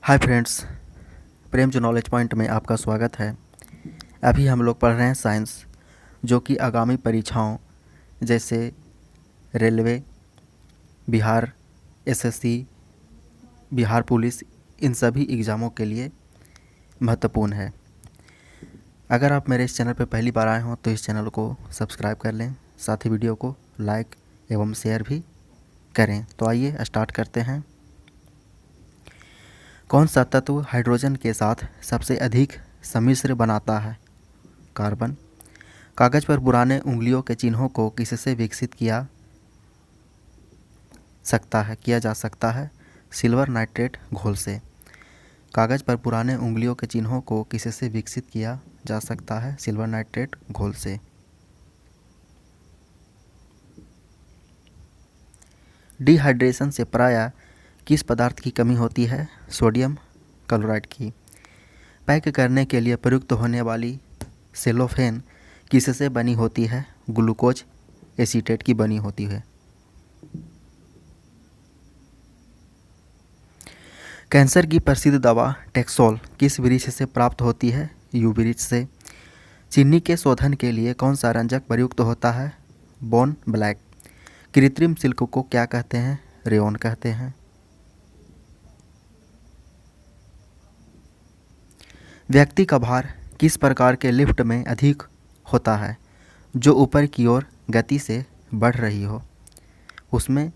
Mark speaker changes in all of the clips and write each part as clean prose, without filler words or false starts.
Speaker 1: Hi friends, प्रेम जो knowledge point में आपका स्वागत है। अभी हम लोग पढ़ रहे हैं साइंस, जो कि आगामी परीक्षाओं जैसे railway, Bihar SSC, Bihar police, इन सभी एग्ज़ामों के लिए महत्वपूर्ण है। अगर आप मेरे इस चैनल पर पहली बार आए हों तो इस चैनल को सब्सक्राइब कर लें, साथ ही वीडियो को लाइक एवं शेयर भी करें। तो आइए स्टार्ट करते हैं। कौन सा तत्व हाइड्रोजन के साथ सबसे अधिक सम्मिश्र बनाता है? कार्बन। कागज पर पुराने उंगलियों के चिन्हों को किससे विकसित किया जा सकता है? सिल्वर नाइट्रेट घोल से। कागज पर पुराने उंगलियों के चिन्हों को किससे विकसित किया जा सकता है? सिल्वर नाइट्रेट घोल से। डिहाइड्रेशन से प्रायः किस पदार्थ की कमी होती है? सोडियम क्लोराइड की। पैक करने के लिए प्रयुक्त होने वाली सेलोफेन किससे बनी होती है? ग्लूकोज एसीटेट की बनी होती है। कैंसर की प्रसिद्ध दवा टेक्सोल किस वृक्ष से प्राप्त होती है? यू वृक्ष से। चीनी के शोधन के लिए कौन सा रंजक प्रयुक्त होता है? Bone black. कृत्रिम सिल्क को क्या कहते हैं? रेयॉन कहते हैं। व्यक्ति का भार किस प्रकार के लिफ्ट में अधिक होता है? जो ऊपर की ओर गति से बढ़ रही हो, उसमें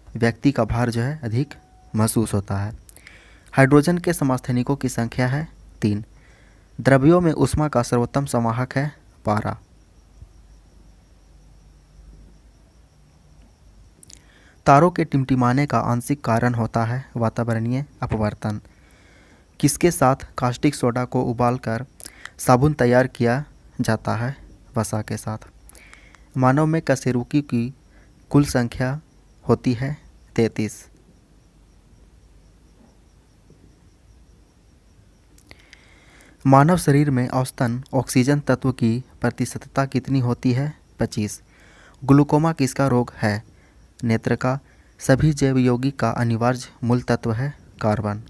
Speaker 1: व्यक्ति का भार जो है अधिक महसूस होता है। हाइड्रोजन के समस्थानिकों की संख्या है 3। द्रव्यों में ऊष्मा का सर्वोत्तम संवाहक है पारा। तारों के टिमटिमाने का आंशिक कारण होता है वातावरणीय अपवर्तन। किसके साथ कास्टिक सोडा को उबालकर साबुन तैयार किया जाता है? वसा के साथ। मानव में कशेरुकी की कुल संख्या होती है 33। मानव शरीर में औसतन ऑक्सीजन तत्व की प्रतिशतता कितनी होती है? 25। ग्लूकोमा किसका रोग है? नेत्र का। सभी जैव यौगिक का अनिवार्य मूल तत्व है कार्बन।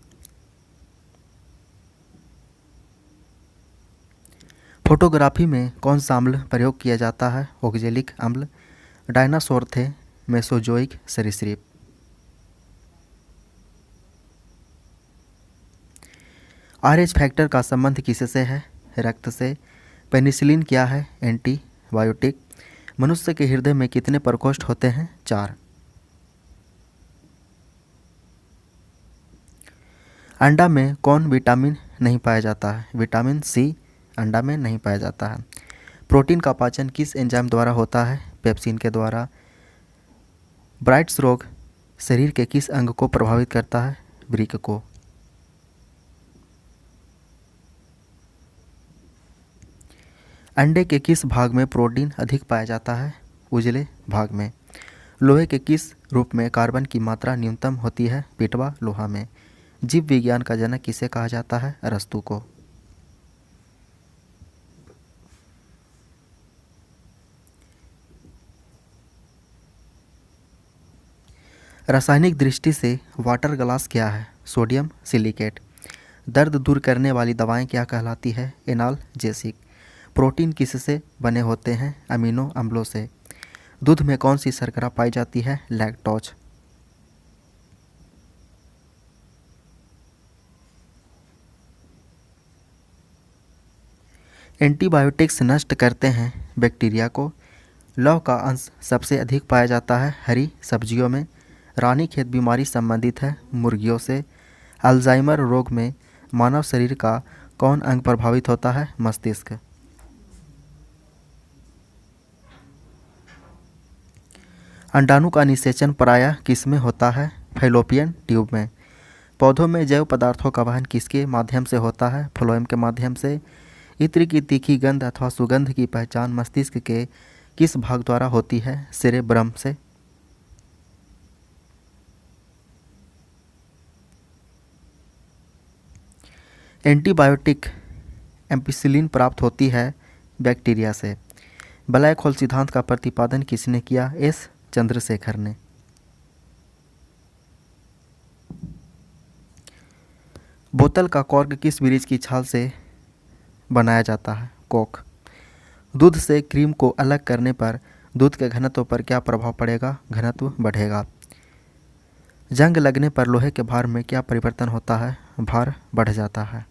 Speaker 1: फोटोग्राफी में कौन सा अम्ल प्रयोग किया जाता है? ऑक्जेलिक अम्ल। डायनासोर थे मेसोजोइक सरीसृप। आरएच फैक्टर का संबंध किससे है? रक्त से। पेनिसिलिन क्या है? एंटीबायोटिक। मनुष्य के हृदय में कितने प्रकोष्ठ होते हैं? 4। अंडा में कौन विटामिन नहीं पाया जाता है? विटामिन सी अंडा में नहीं पाया जाता है। प्रोटीन का पाचन किस एंजाइम द्वारा होता है? पेप्सिन के द्वारा। ब्राइट्स रोग शरीर के किस अंग को प्रभावित करता है? वृक्क को। अंडे के किस भाग में प्रोटीन अधिक पाया जाता है? उजले भाग में। लोहे के किस रूप में कार्बन की मात्रा न्यूनतम होती है? पिटवा लोहा में। जीव विज्ञान का जनक किसे कहा जाता है? अरस्तु को। रासायनिक दृष्टि से वाटर ग्लास क्या है? Sodium silicate. दर्द दूर करने वाली दवाएं क्या कहलाती है? एनाल्जेसिक। प्रोटीन किससे बने होते हैं? अमीनो अम्लों से। दूध में कौन सी शर्करा पाई जाती है? लैक्टोज। एंटीबायोटिक्स नष्ट करते हैं बैक्टीरिया को। लौह का अंश सबसे अधिक पाया जाता है हरी सब्जियों में। रानीखेत बीमारी संबंधित है मुर्गियों से। अल्जाइमर रोग में मानव शरीर का कौन अंग प्रभावित होता है? मस्तिष्क। अंडाणु का निषेचन प्रायः किसमें होता है? फैलोपियन ट्यूब में। पौधों में जैव पदार्थों का वहन किसके माध्यम से होता है? फ्लोएम के माध्यम से। इत्र की तीखी गंध अथवा सुगंध की पहचान मस्तिष्क के किस भाग द्वारा होती है? सेरेब्रम से। एंटीबायोटिक एम्पिसिलिन प्राप्त होती है बैक्टीरिया से। ब्लैक होल सिद्धांत का प्रतिपादन किसने किया? एस चंद्रशेखर ने। बोतल का कॉर्क किस ब्रिज की छाल से बनाया जाता है? कोक। दूध से क्रीम को अलग करने पर दूध के घनत्व पर क्या प्रभाव पड़ेगा? घनत्व बढ़ेगा। जंग लगने पर लोहे के भार में क्या परिवर्तन होता है? भार बढ़ जाता है।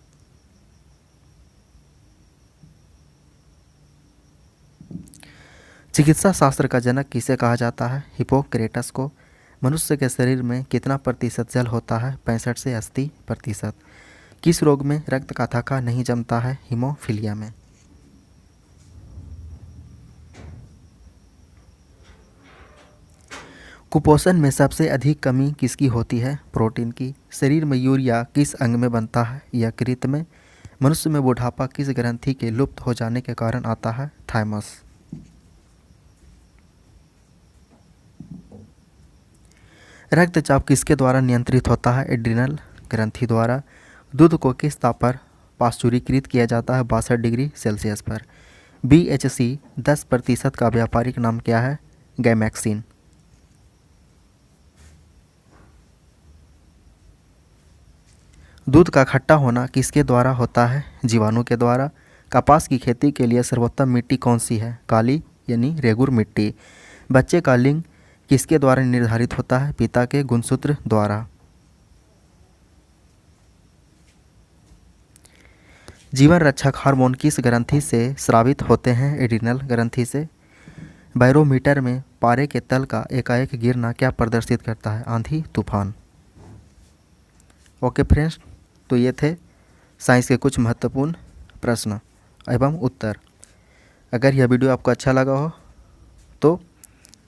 Speaker 1: चिकित्सा शास्त्र का जनक किसे कहा जाता है? हिप्पोक्रेटस को। मनुष्य के शरीर में कितना प्रतिशत जल होता है? 65 से 80%। किस रोग में रक्त का थक्का नहीं जमता है? हीमोफीलिया में। कुपोषण में सबसे अधिक कमी किसकी होती है? प्रोटीन की। शरीर में यूरिया किस अंग में बनता है? यकृत में। मनुष्य में बुढ़ापा किस ग्रंथि के लुप्त हो जाने के कारण आता है? थाइमस। रक्तचाप किसके द्वारा नियंत्रित होता है? एड्रिनल ग्रंथि द्वारा। दूध को किस ताप पर पाश्चुरीकृत किया जाता है? 62 डिग्री सेल्सियस पर। BHC 10% का व्यापारिक नाम क्या है? गैमैक्सिन। दूध का खट्टा होना किसके द्वारा होता है? जीवाणु के द्वारा। कपास की खेती के लिए सर्वोत्तम मिट्टी कौन सी है? काली यानी रेगुर मिट्टी। बच्चे का लिंग किसके द्वारा निर्धारित होता है? पिता के गुणसूत्र द्वारा। जीवन रक्षक हार्मोन किस ग्रंथि से स्रावित होते हैं? एड्रिनल ग्रंथि से। बैरोमीटर में पारे के तल का एकाएक गिरना क्या प्रदर्शित करता है? आंधी तूफान। ओके फ्रेंड्स, तो ये थे साइंस के कुछ महत्वपूर्ण प्रश्न एवं उत्तर। अगर यह वीडियो आपको अच्छा लगा हो तो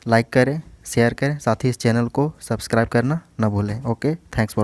Speaker 1: लाइक करें, शेयर करें, साथ ही इस चैनल को सब्सक्राइब करना न भूलें। Okay, thanks for